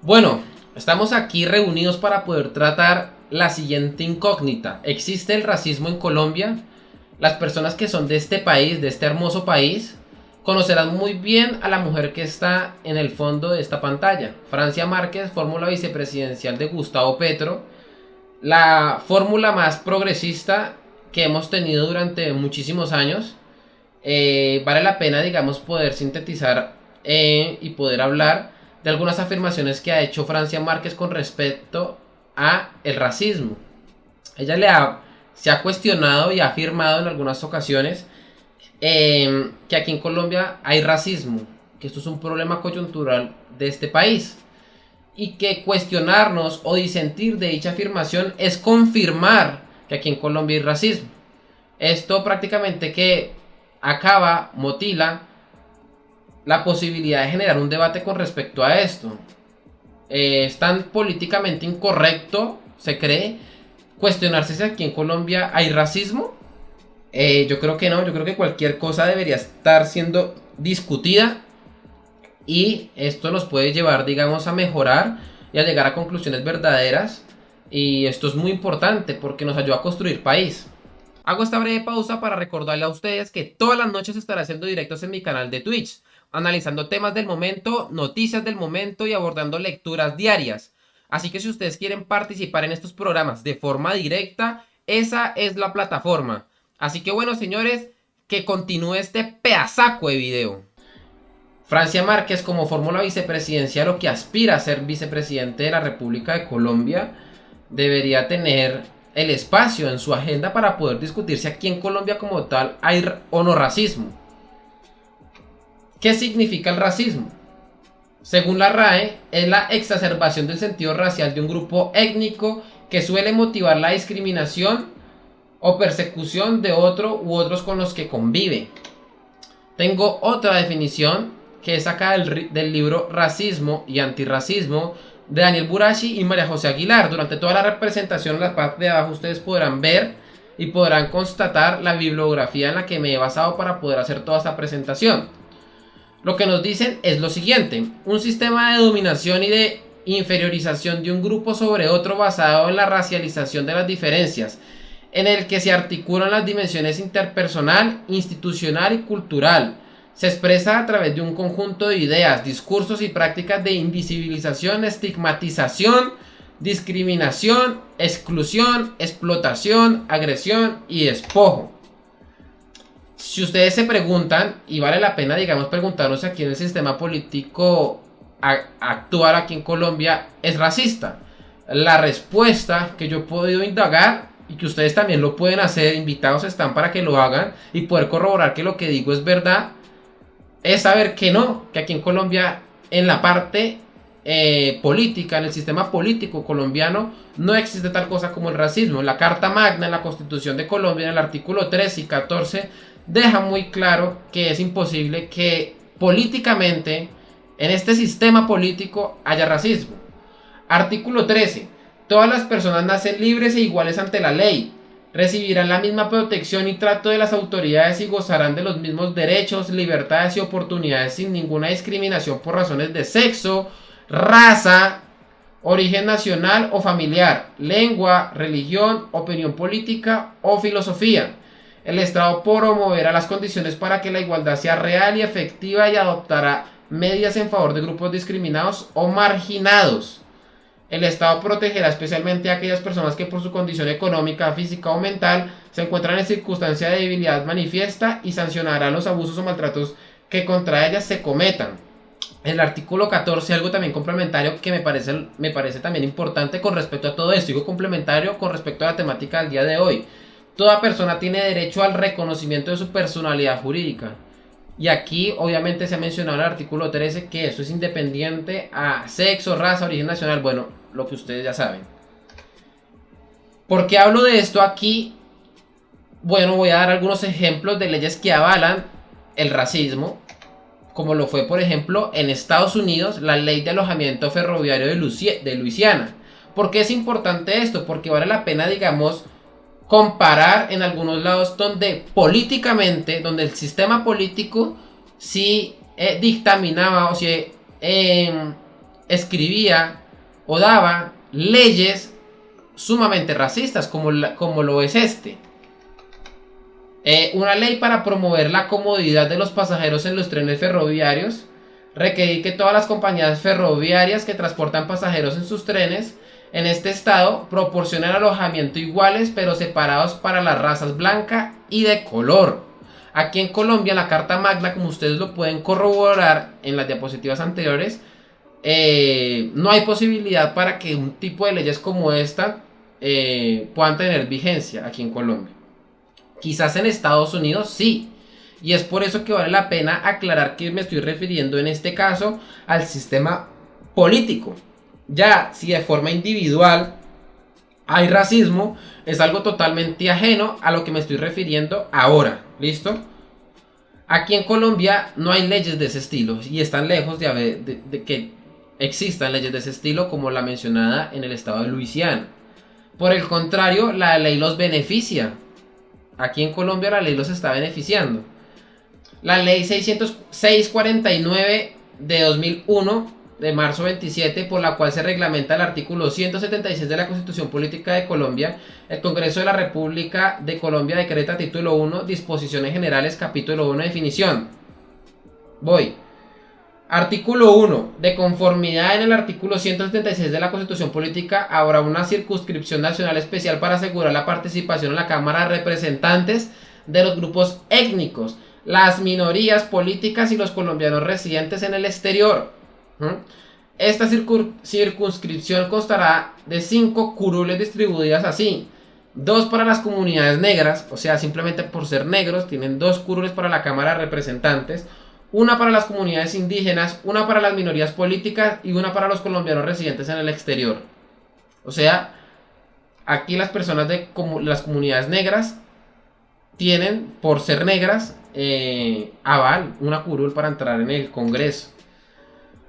Bueno, estamos aquí reunidos para poder tratar la siguiente incógnita. ¿Existe el racismo en Colombia? Las personas que son de este país, de este hermoso país, conocerán muy bien a la mujer que está en el fondo de esta pantalla. Francia Márquez, fórmula vicepresidencial de Gustavo Petro, la fórmula más progresista que hemos tenido durante muchísimos años. Vale la pena, digamos, poder sintetizar y poder hablar de algunas afirmaciones que ha hecho Francia Márquez con respecto a el racismo. Ella se ha cuestionado y ha afirmado en algunas ocasiones que aquí en Colombia hay racismo, que esto es un problema coyuntural de este país y que cuestionarnos o disentir de dicha afirmación es confirmar que aquí en Colombia hay racismo. Esto prácticamente que motila la posibilidad de generar un debate con respecto a esto. Es tan políticamente incorrecto, se cree, cuestionarse si aquí en Colombia hay racismo. Yo creo que no, yo creo que cualquier cosa debería estar siendo discutida y esto nos puede llevar, digamos, a mejorar y a llegar a conclusiones verdaderas. Y esto es muy importante porque nos ayuda a construir país. Hago esta breve pausa para recordarle a ustedes que todas las noches estaré haciendo directos en mi canal de Twitch, analizando temas del momento, noticias del momento y abordando lecturas diarias. Así que si ustedes quieren participar en estos programas de forma directa, esa es la plataforma. Así que bueno, señores, que continúe este pedazaco de video. Francia Márquez, como fórmula vicepresidencial o que aspira a ser vicepresidente de la República de Colombia, debería tener el espacio en su agenda para poder discutir si aquí en Colombia como tal hay o no racismo. ¿Qué significa el racismo? Según la RAE, es la exacerbación del sentido racial de un grupo étnico que suele motivar la discriminación o persecución de otro u otros con los que convive. Tengo otra definición que es acá del libro Racismo y Antirracismo de Daniel Burashi y María José Aguilar. Durante toda la representación en la parte de abajo ustedes podrán ver y podrán constatar la bibliografía en la que me he basado para poder hacer toda esta presentación. Lo que nos dicen es lo siguiente: un sistema de dominación y de inferiorización de un grupo sobre otro basado en la racialización de las diferencias, en el que se articulan las dimensiones interpersonal, institucional y cultural. Se expresa a través de un conjunto de ideas, discursos y prácticas de invisibilización, estigmatización, discriminación, exclusión, explotación, agresión y despojo. Si ustedes se preguntan, y vale la pena, digamos, preguntarnos aquí en el sistema político actual aquí en Colombia, ¿es racista? La respuesta que yo he podido indagar y que ustedes también lo pueden hacer, invitados están para que lo hagan y poder corroborar que lo que digo es verdad, es saber que no, que aquí en Colombia, en la parte política, en el sistema político colombiano, no existe tal cosa como el racismo. La Carta Magna, en la Constitución de Colombia, en el artículo 13 y 14, deja muy claro que es imposible que políticamente, en este sistema político, haya racismo. Artículo 13. Todas las personas nacen libres e iguales ante la ley. Recibirán la misma protección y trato de las autoridades y gozarán de los mismos derechos, libertades y oportunidades sin ninguna discriminación por razones de sexo, raza, origen nacional o familiar, lengua, religión, opinión política o filosofía. El Estado promoverá las condiciones para que la igualdad sea real y efectiva y adoptará medidas en favor de grupos discriminados o marginados. El Estado protegerá especialmente a aquellas personas que por su condición económica, física o mental se encuentran en circunstancia de debilidad manifiesta y sancionará los abusos o maltratos que contra ellas se cometan. En el artículo 14, algo también complementario que me parece también importante con respecto a todo esto, digo complementario con respecto a la temática del día de hoy. Toda persona tiene derecho al reconocimiento de su personalidad jurídica. Y aquí obviamente se ha mencionado en el artículo 13 que eso es independiente a sexo, raza, origen nacional, bueno, lo que ustedes ya saben. ¿Por qué hablo de esto aquí? Bueno, voy a dar algunos ejemplos de leyes que avalan el racismo, como lo fue por ejemplo en Estados Unidos la ley de alojamiento ferroviario de Luisiana. ¿Por qué es importante esto? Porque vale la pena, digamos, comparar en algunos lados donde políticamente, donde el sistema político sí dictaminaba o sí escribía o daba leyes sumamente racistas, como lo es este. Una ley para promover la comodidad de los pasajeros en los trenes ferroviarios. Requerir que todas las compañías ferroviarias que transportan pasajeros en sus trenes en este estado proporcionen alojamiento iguales pero separados para las razas blanca y de color. Aquí en Colombia, en la Carta Magna, como ustedes lo pueden corroborar en las diapositivas anteriores, no hay posibilidad para que un tipo de leyes como esta puedan tener vigencia aquí en Colombia. Quizás en Estados Unidos sí. Y es por eso que vale la pena aclarar que me estoy refiriendo en este caso al sistema político. Ya si de forma individual hay racismo, es algo totalmente ajeno a lo que me estoy refiriendo ahora. ¿Listo? Aquí en Colombia no hay leyes de ese estilo y están lejos de que existan leyes de ese estilo como la mencionada en el estado de Luisiana. Por el contrario, la ley los beneficia. Aquí en Colombia la ley los está beneficiando. La ley 649 de 2001, de marzo 27, por la cual se reglamenta el artículo 176 de la Constitución Política de Colombia, el Congreso de la República de Colombia decreta título 1, disposiciones generales, capítulo 1, definición. Voy. Artículo 1. De conformidad en el artículo 176 de la Constitución Política, habrá una circunscripción nacional especial para asegurar la participación en la Cámara de Representantes de los grupos étnicos, las minorías políticas y los colombianos residentes en el exterior. Esta circunscripción constará de 5 curules distribuidas así: 2 para las comunidades negras, o sea, simplemente por ser negros tienen 2 curules para la Cámara de Representantes, 1 para las comunidades indígenas, 1 para las minorías políticas y 1 para los colombianos residentes en el exterior. O sea, aquí las personas de las comunidades negras tienen, por ser negras, aval, una curul para entrar en el Congreso.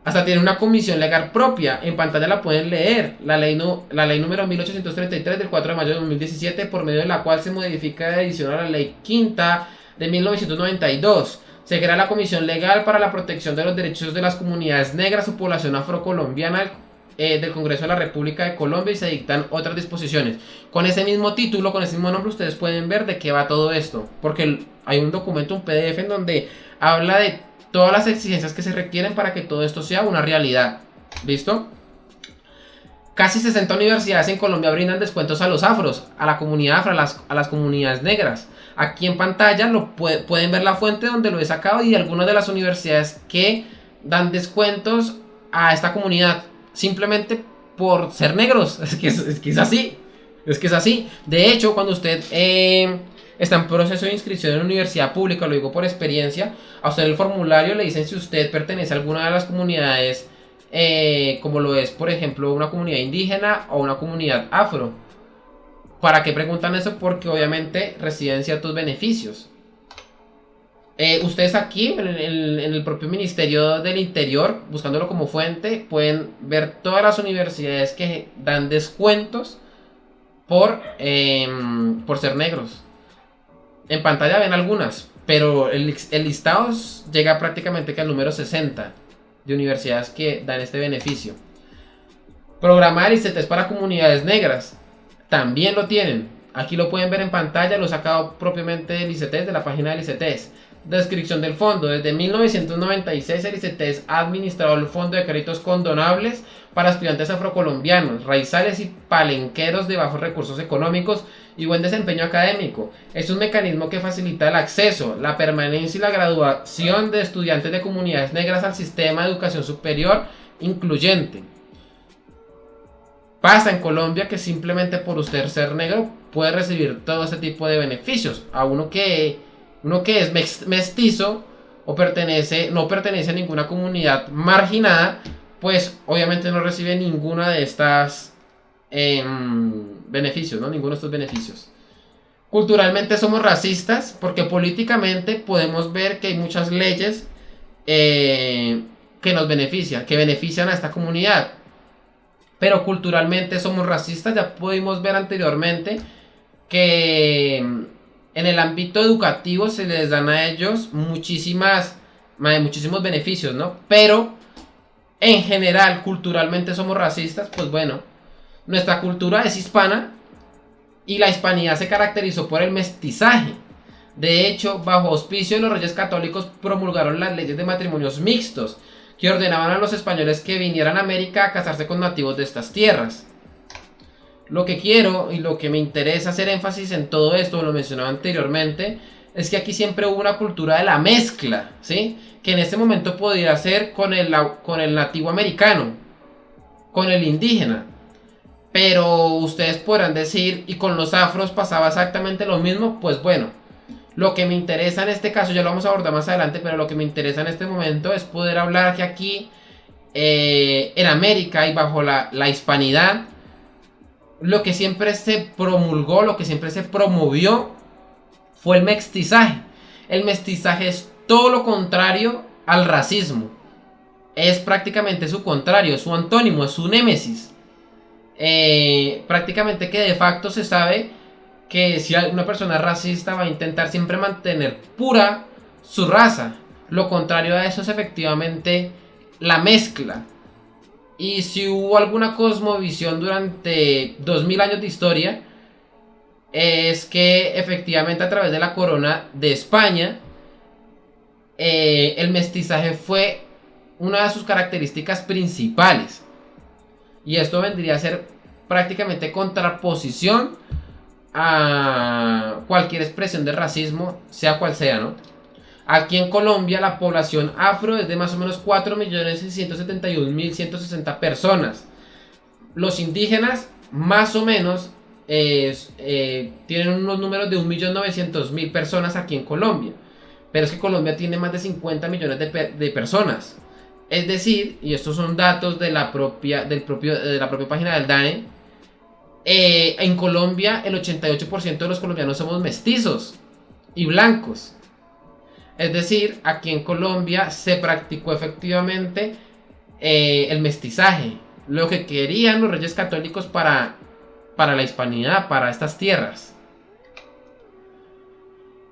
Hasta tienen una comisión legal propia. En pantalla la pueden leer. La ley número 1833 del 4 de mayo de 2017, por medio de la cual se modifica de edición a la ley quinta de 1992. Se crea la Comisión Legal para la Protección de los Derechos de las Comunidades Negras o Población Afrocolombiana del Congreso de la República de Colombia, y se dictan otras disposiciones. Con ese mismo título, con ese mismo nombre, ustedes pueden ver de qué va todo esto. Porque hay un documento, un PDF, en donde habla de todas las exigencias que se requieren para que todo esto sea una realidad. ¿Listo? Casi 60 universidades en Colombia brindan descuentos a los afros, a la comunidad afro, a las comunidades negras. Aquí en pantalla pueden ver la fuente donde lo he sacado y algunas de las universidades que dan descuentos a esta comunidad simplemente por ser negros. Es que es así. Es que es así. De hecho, cuando usted está en proceso de inscripción en una universidad pública, lo digo por experiencia, a usted en el formulario le dicen si usted pertenece a alguna de las comunidades, como lo es, por ejemplo, una comunidad indígena o una comunidad afro. ¿Para qué preguntan eso? Porque obviamente reciben ciertos beneficios. Ustedes aquí en el propio Ministerio del Interior, buscándolo como fuente, pueden ver todas las universidades que dan descuentos por ser negros. En pantalla ven algunas, pero el listado llega prácticamente que al número 60 de universidades que dan este beneficio. Programa de ICETEX para comunidades negras, también lo tienen. Aquí lo pueden ver en pantalla, lo he sacado propiamente del ICETEX, de la página del ICETEX. Descripción del fondo: desde 1996 el ICETEX ha administrado el Fondo de Créditos Condonables para estudiantes afrocolombianos, raizales y palenqueros de bajos recursos económicos y buen desempeño académico. Es un mecanismo que facilita el acceso, la permanencia y la graduación de estudiantes de comunidades negras al sistema de educación superior incluyente. Pasa en Colombia que simplemente por usted ser negro puede recibir todo este tipo de beneficios. A uno que es mestizo o no pertenece a ninguna comunidad marginada, pues obviamente no recibe ninguna de estas beneficios, ¿no? Ninguno de estos beneficios. Culturalmente somos racistas porque políticamente podemos ver que hay muchas leyes que nos benefician, que benefician a esta comunidad. Pero culturalmente somos racistas. Ya pudimos ver anteriormente que en el ámbito educativo se les dan a ellos muchísimos beneficios, ¿no? Pero en general, culturalmente somos racistas, pues bueno, nuestra cultura es hispana y la hispanidad se caracterizó por el mestizaje. De hecho, bajo auspicio de los reyes católicos promulgaron las leyes de matrimonios mixtos, que ordenaban a los españoles que vinieran a América a casarse con nativos de estas tierras. Lo que quiero y lo que me interesa hacer énfasis en todo esto, lo mencionaba anteriormente, es que aquí siempre hubo una cultura de la mezcla, ¿sí? Que en este momento podía ser con el nativo americano, con el indígena. Pero ustedes podrán decir, y con los afros pasaba exactamente lo mismo. Pues bueno, lo que me interesa en este caso, ya lo vamos a abordar más adelante, pero lo que me interesa en este momento es poder hablar que aquí, en América y bajo la hispanidad, lo que siempre se promulgó, lo que siempre se promovió, fue el mestizaje. El mestizaje es todo lo contrario al racismo. Es prácticamente su contrario, es su antónimo, es su némesis. Prácticamente que de facto se sabe que si una persona es racista va a intentar siempre mantener pura su raza. Lo contrario a eso es efectivamente la mezcla. Y si hubo alguna cosmovisión durante 2000 años de historia, es que efectivamente a través de la corona de España, el mestizaje fue una de sus características principales. Y esto vendría a ser prácticamente contraposición a cualquier expresión de racismo, sea cual sea, ¿no? Aquí en Colombia la población afro es de más o menos 4.671.160 personas. Los indígenas más o menos tienen unos números de 1.900.000 personas aquí en Colombia. Pero es que Colombia tiene más de 50 millones de personas. Es decir, y estos son datos de la propia página del DANE, en Colombia el 88% de los colombianos somos mestizos y blancos. Es decir, aquí en Colombia se practicó efectivamente el mestizaje, lo que querían los reyes católicos para la hispanidad, para estas tierras.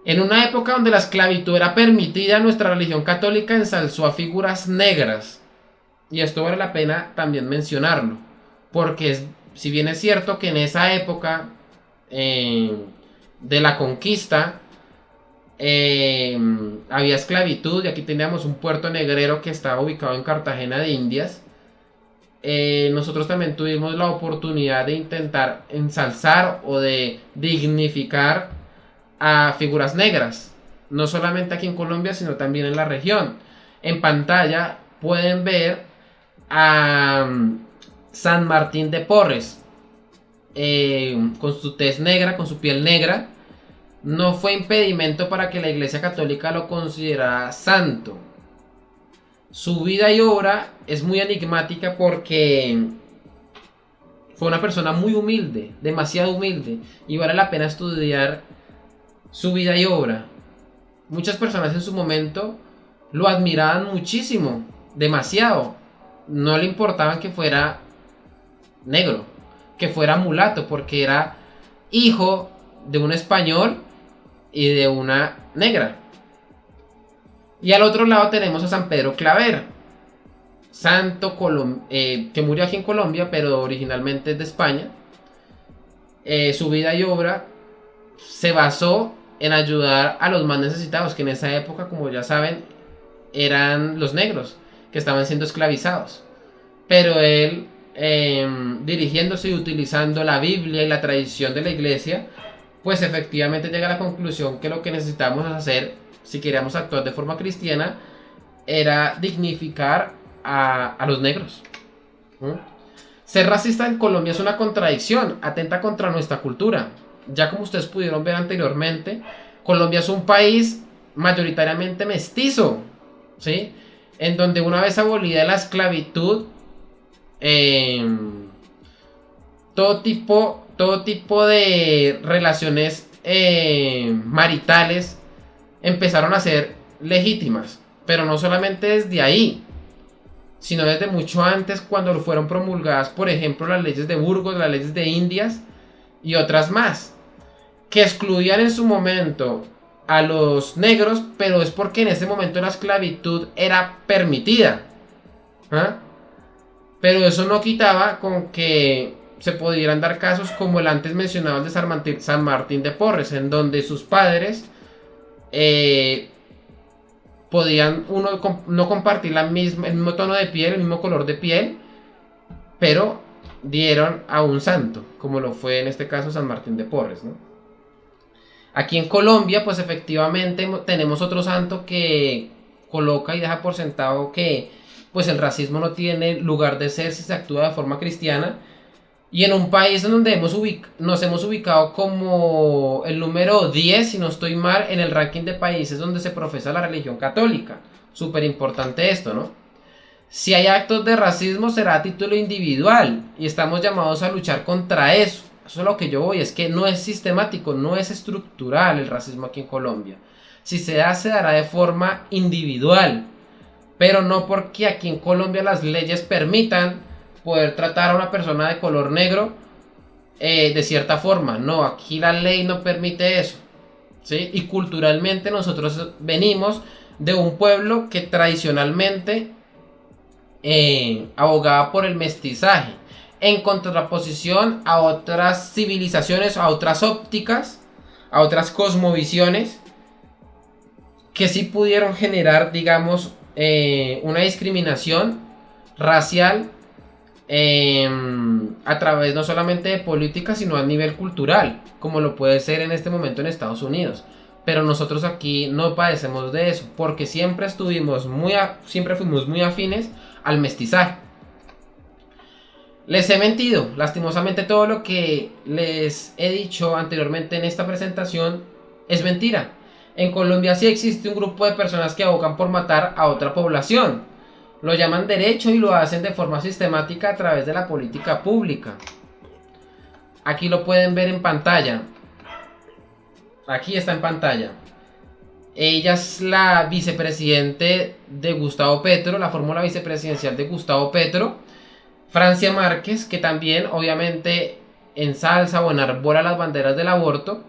En una época donde la esclavitud era permitida, nuestra religión católica ensalzó a figuras negras. Y esto vale la pena también mencionarlo, porque si bien es cierto que en esa época de la conquista había esclavitud, y aquí teníamos un puerto negrero que estaba ubicado en Cartagena de Indias, nosotros también tuvimos la oportunidad de intentar ensalzar o de dignificar a figuras negras, no solamente aquí en Colombia, sino también en la región. En pantalla pueden ver a San Martín de Porres, con su tez negra, con su piel negra. No fue impedimento para que la Iglesia Católica lo considerara santo. Su vida y obra es muy enigmática porque fue una persona muy humilde, demasiado humilde, y vale la pena estudiar su vida y obra. Muchas personas en su momento lo admiraban muchísimo, demasiado. No le importaba que fuera negro, que fuera mulato, porque era hijo de un español y de una negra. Y al otro lado tenemos a San Pedro Claver, santo que murió aquí en Colombia, pero originalmente es de España. Su vida y obra se basó en ayudar a los más necesitados, que en esa época, como ya saben, eran los negros que estaban siendo esclavizados. Pero él, dirigiéndose y utilizando la Biblia y la tradición de la iglesia, pues efectivamente llega a la conclusión que lo que necesitamos hacer, si queríamos actuar de forma cristiana, era dignificar a los negros. Ser racista en Colombia es una contradicción, atenta contra nuestra cultura. Ya como ustedes pudieron ver anteriormente, Colombia es un país mayoritariamente mestizo, ¿sí? En donde una vez abolida la esclavitud, todo tipo de relaciones maritales empezaron a ser legítimas. Pero no solamente desde ahí, sino desde mucho antes, cuando fueron promulgadas, por ejemplo, las leyes de Burgos, las leyes de Indias y otras más, que excluían en su momento a los negros, pero es porque en ese momento la esclavitud era permitida. ¿Ah? Pero eso no quitaba con que se pudieran dar casos como el antes mencionado de San Martín de Porres, en donde sus padres podían no compartir el mismo tono de piel, el mismo color de piel, pero dieron a un santo, como lo fue en este caso San Martín de Porres, ¿no? Aquí en Colombia, pues efectivamente tenemos otro santo que coloca y deja por sentado que pues el racismo no tiene lugar de ser si se actúa de forma cristiana. Y en un país en donde nos hemos ubicado como el número 10, si no estoy mal, en el ranking de países donde se profesa la religión católica. Súper importante esto, ¿no? Si hay actos de racismo será a título individual y estamos llamados a luchar contra eso. Eso es lo que yo voy, es que no es sistemático, no es estructural el racismo aquí en Colombia. Si se da, se dará de forma individual, pero no porque aquí en Colombia las leyes permitan poder tratar a una persona de color negro de cierta forma. No, aquí la ley no permite eso, ¿sí? Y culturalmente nosotros venimos de un pueblo que tradicionalmente abogaba por el mestizaje, en contraposición a otras civilizaciones, a otras ópticas, a otras cosmovisiones que sí pudieron generar, digamos, una discriminación racial a través no solamente de política, sino a nivel cultural, como lo puede ser en este momento en Estados Unidos. Pero nosotros aquí no padecemos de eso, porque siempre fuimos muy afines al mestizaje. Les he mentido, lastimosamente todo lo que les he dicho anteriormente en esta presentación es mentira. En Colombia sí existe un grupo de personas que abogan por matar a otra población. Lo llaman derecho y lo hacen de forma sistemática a través de la política pública. Aquí lo pueden ver en pantalla. Aquí está en pantalla. Ella es la vicepresidente de Gustavo Petro, la fórmula vicepresidencial de Gustavo Petro. Francia Márquez, que también obviamente ensalza o enarbola las banderas del aborto.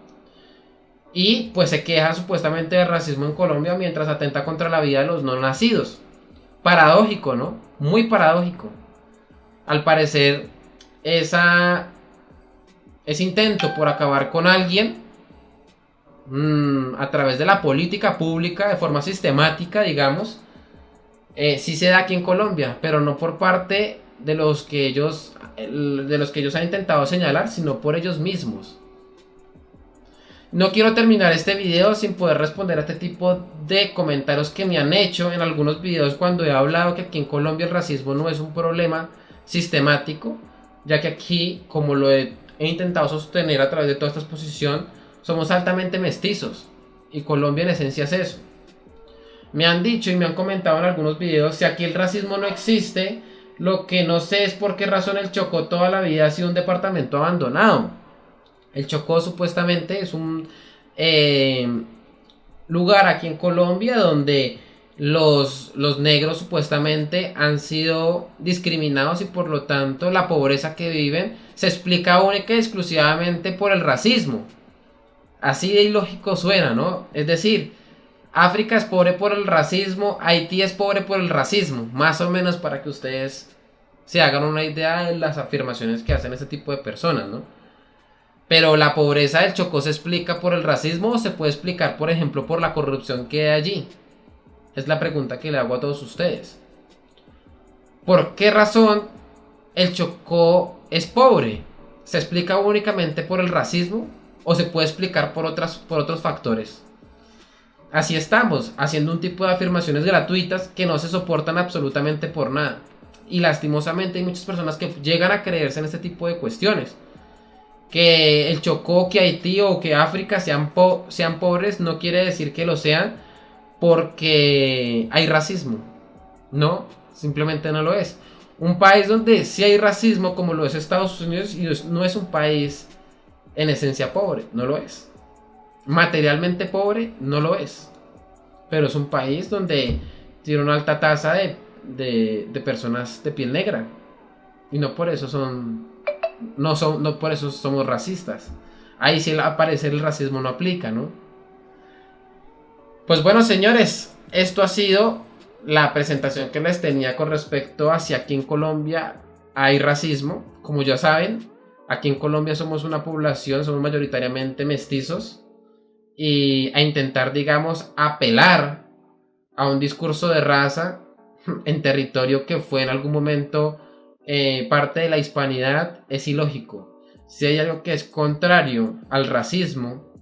Y pues se queja supuestamente del racismo en Colombia mientras atenta contra la vida de los no nacidos. Paradójico, ¿no? Muy paradójico. Al parecer, ese intento por acabar con alguien a través de la política pública, de forma sistemática, digamos, sí se da aquí en Colombia, pero no por parte de los que ellos han intentado señalar, sino por ellos mismos. No quiero terminar este video sin poder responder a este tipo de comentarios que me han hecho en algunos videos cuando he hablado que aquí en Colombia el racismo no es un problema sistemático, ya que aquí, como lo he intentado sostener a través de toda esta exposición, somos altamente mestizos y Colombia en esencia es eso. Me han dicho y me han comentado en algunos videos, si aquí el racismo no existe, lo que no sé es por qué razón el Chocó toda la vida ha sido un departamento abandonado. El Chocó supuestamente es un lugar aquí en Colombia donde los negros supuestamente han sido discriminados y por lo tanto la pobreza que viven se explica única y exclusivamente por el racismo. Así de ilógico suena, ¿no? Es decir, África es pobre por el racismo, Haití es pobre por el racismo, más o menos para que ustedes se hagan una idea de las afirmaciones que hacen este tipo de personas, ¿no? Pero la pobreza del Chocó se explica por el racismo o se puede explicar, por ejemplo, por la corrupción que hay allí. Es la pregunta que le hago a todos ustedes. ¿Por qué razón el Chocó es pobre? ¿Se explica únicamente por el racismo o se puede explicar por otros factores? Así estamos, haciendo un tipo de afirmaciones gratuitas que no se soportan absolutamente por nada. Y lastimosamente hay muchas personas que llegan a creerse en este tipo de cuestiones. Que el Chocó, que Haití o que África sean pobres no quiere decir que lo sean porque hay racismo. No, simplemente no lo es. Un país donde sí hay racismo como lo es Estados Unidos no es un país en esencia pobre, no lo es. Materialmente pobre, no lo es. Pero es un país donde tiene una alta tasa de personas de piel negra. Y no por eso no por eso somos racistas. Ahí sí al parecer el racismo no aplica, ¿no? Pues bueno, señores, esto ha sido la presentación que les tenía con respecto hacia aquí en Colombia hay racismo. Como ya saben, aquí en Colombia somos una población, somos mayoritariamente mestizos. Y a intentar, digamos, apelar a un discurso de raza en territorio que fue en algún momento parte de la hispanidad es ilógico. Si hay algo que es contrario al racismo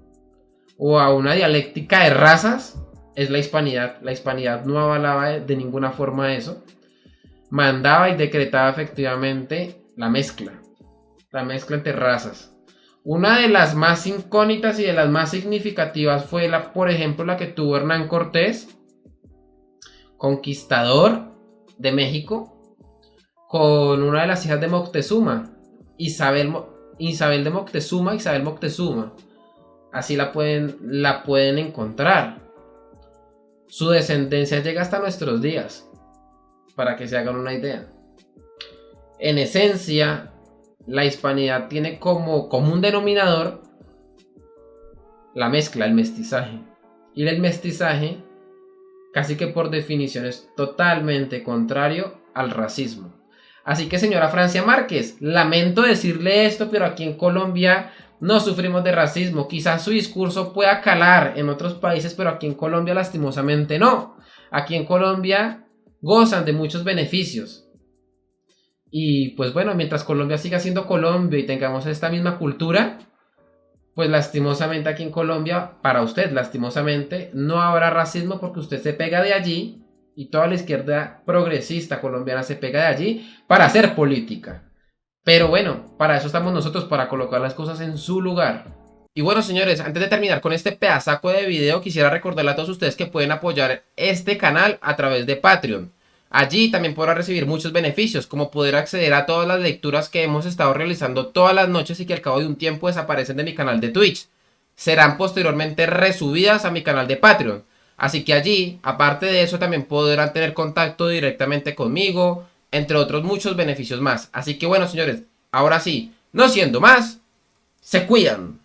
o a una dialéctica de razas, es la hispanidad. La hispanidad no avalaba de ninguna forma eso. Mandaba y decretaba efectivamente la mezcla entre razas. Una de las más incógnitas y de las más significativas fue por ejemplo, la que tuvo Hernán Cortés, conquistador de México, con una de las hijas de Moctezuma, Isabel de Moctezuma, Isabel Moctezuma. Así la pueden encontrar. Su descendencia llega hasta nuestros días, para que se hagan una idea. En esencia, la hispanidad tiene como común denominador la mezcla, el mestizaje. Y el mestizaje, casi que por definición, es totalmente contrario al racismo. Así que, señora Francia Márquez, lamento decirle esto, pero aquí en Colombia no sufrimos de racismo. Quizás su discurso pueda calar en otros países, pero aquí en Colombia lastimosamente no. Aquí en Colombia gozan de muchos beneficios. Y pues bueno, mientras Colombia siga siendo Colombia y tengamos esta misma cultura, pues lastimosamente aquí en Colombia, para usted lastimosamente, no habrá racismo porque usted se pega de allí y toda la izquierda progresista colombiana se pega de allí para hacer política. Pero bueno, para eso estamos nosotros, para colocar las cosas en su lugar. Y bueno, señores, antes de terminar con este pedazaco de video, quisiera recordarle a todos ustedes que pueden apoyar este canal a través de Patreon. Allí también podrá recibir muchos beneficios, como poder acceder a todas las lecturas que hemos estado realizando todas las noches y que al cabo de un tiempo desaparecen de mi canal de Twitch. Serán posteriormente resubidas a mi canal de Patreon. Así que allí, aparte de eso, también podrán tener contacto directamente conmigo, entre otros muchos beneficios más. Así que bueno, señores, ahora sí, no siendo más, se cuidan.